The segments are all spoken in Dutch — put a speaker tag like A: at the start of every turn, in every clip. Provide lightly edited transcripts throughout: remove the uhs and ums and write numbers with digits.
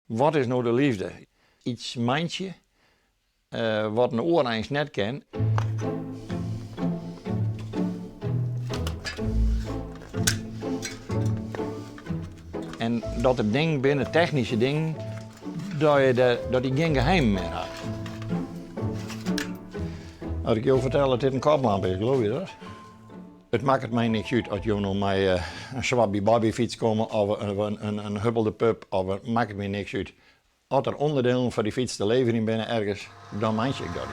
A: Wat is nou de liefde? Iets mandje wat een oor eens net kent. En dat het ding binnen technische dingen, dat die geen geheim meer had. Als ik jou vertel dat dit een koplamp is, geloof je dat? Het maakt het mij niks uit als je nog met een Swabby Bobby fiets komt of een hubbelde pup, of het maakt het mij niks uit. Als er onderdelen van die fiets te leveren binnen ergens, dan meent ik dat.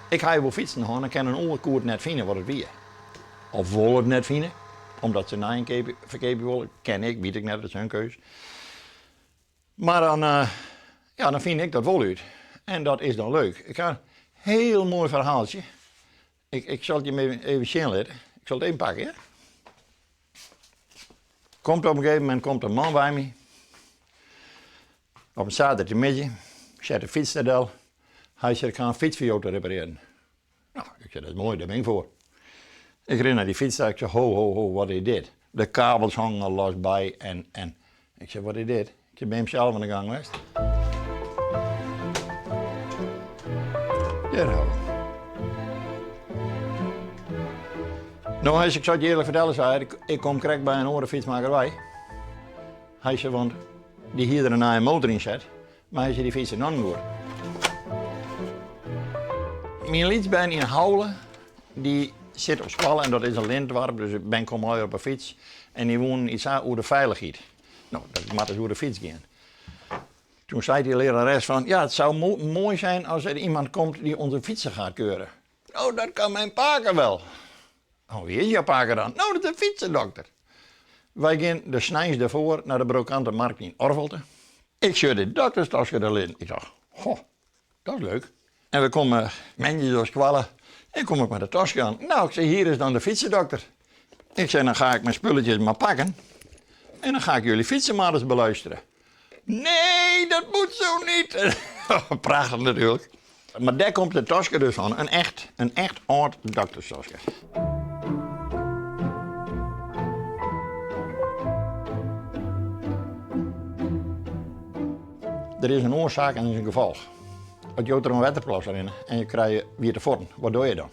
A: Ik ga wel fietsen gaan en kan een onderkoert net vinden wat het weer. Of wil het net vinden, omdat ze na een verkepen willen, ken ik, weet ik net, dat is hun keus. Maar dan vind ik dat wel uit. En dat is dan leuk. Ik ga een heel mooi verhaaltje. Ik zal het je even zien laten. Ik zal het even pakken, ja? Komt op een gegeven moment een man bij me. Op een zaterdagmiddag. Ik zet de fiets naar del. Hij zegt, ik ga een fiets voor jou te repareren. Nou, ik zeg, dat is mooi, daar ben ik voor. Ik ren naar die fiets en ik zeg, ho, wat is dit? De kabels hangen al los bij en ik zeg, wat is dit? Ik zeg, ben je zelf aan de gang geweest? Ja, nou. Nou, ik zal het je eerlijk vertellen, zei ik kom correct bij een andere fietsmakerij. Hij zei, want die hier er een motor in zet, maar hij zei, die fiets is nog niet goed. Mijn lietsbeen in Houwen, die zit op Spallen en dat is een lintwarp, dus ik ben kom op een fiets en die woont iets aan over de veiligheid. Nou, dat moet dus over de fiets gaan. Toen zei die lerares van, ja, het zou mooi zijn als er iemand komt die onze fietsen gaat keuren. Oh, dat kan mijn paker wel. Oh, wie is jouw paker dan? Nou, dat is een fietsendokter. Wij gaan de snijs daarvoor naar de brokante markt in Orvelte. Ik zie de dokterstasje erin. Ik dacht, goh, dat is leuk. En we komen mensen door squallen. En kom ik met de tasje aan. Nou, ik zeg, hier is dan de fietsendokter. Ik zeg, dan ga ik mijn spulletjes maar pakken. En dan ga ik jullie fietsen maar eens beluisteren. Nee, dat moet zo niet. Prachtig natuurlijk. Maar daar komt de tasje dus van. Een echt oud dokterstasje. Er is een oorzaak en er is een gevolg. Als je er een waterplas in en je krijgt weer te vormen, wat doe je dan?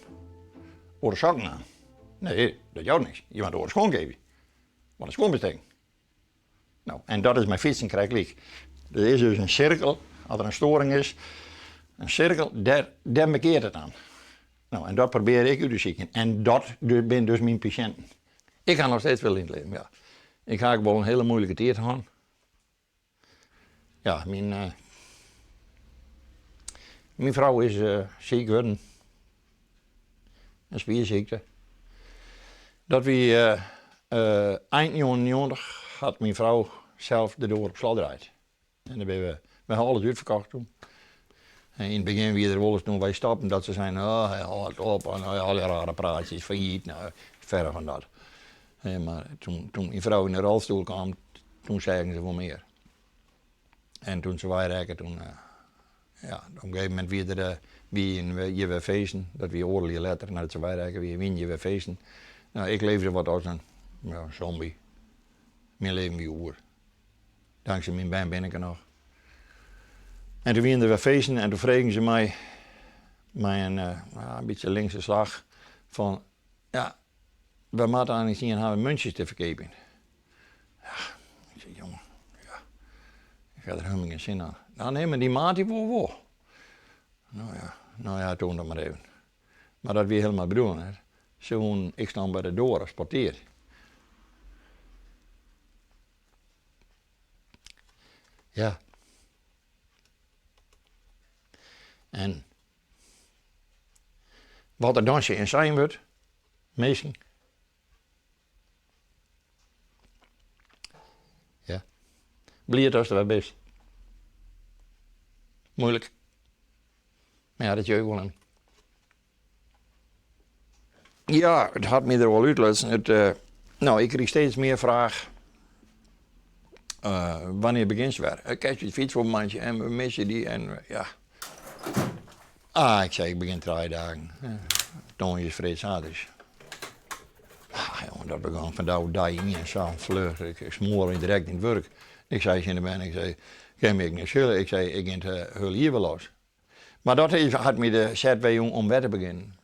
A: Oor de sokken aan? Nee, dat jouw niks. Je moet oor de schoon geven. Wat een schoonbestek. Nou, en dat is mijn fietsen krijg ik. Er is dus een cirkel, als er een storing is, een cirkel, daar markeert het aan. Nou, en dat probeer ik u te zien. En dat ben dus mijn patiënten. Ik ga nog steeds veel in het leven, ja. Ik ga ook wel een hele moeilijke tijd gaan. Ja, mijn vrouw is ziek geworden. Een spierziekte. Dat we eind 1990 had mijn vrouw zelf de door op slot draait. En dan hebben we alles uitverkocht toen. En in het begin wie er wel eens toen wij stappen dat ze zeiden, oh, houd op, en alle rare praatjes, failliet, nou, verre van dat. Maar toen mijn vrouw in de rolstoel kwam, toen zeiden ze wel meer. En toen ze wij toen, ja, op een gegeven moment weer je weer feesten, dat we oorlijke letter, nadat ze wij weer je weer feesten. Nou, ik leefde wat als een zombie. Mijn leven weer oer. Dankzij mijn been ben ik er nog. En toen werden we feesten en toen vregen ze mij een beetje linkse slag van, ja, we moeten aan zien hebben muntjes te verkepen. Ja, ik zeg, jongen, ja, ik ga er helemaal geen zin aan. Nou nee, maar die maat die wel. Nou ja, toen dan maar even. Maar dat weer helemaal bedoelen, hè. Zo'n, ik sta bij de deur als portier. Ja. En wat er dansje in zijn wordt, meestal. Ja. Bliert als er wel best. Moeilijk. Maar ja, dat jeuk wel aan. Ja, het had me er wel uitlaten. Nou, ik kreeg steeds meer vraag. Wanneer begint het weer? Kijk je fiets voor een mandje en we missen die en ja. Ik zei, ik begin 3 dagen. Toen is het zaterdag. Jongen, dat begon van dag in en zo'n vlug. Ik smoor direct in het werk. Ik zei in de band, ik zei, ken me niet schulden. Ik zei, ik ging het heel hier wel los. Maar dat had me de zet bij om weer te beginnen.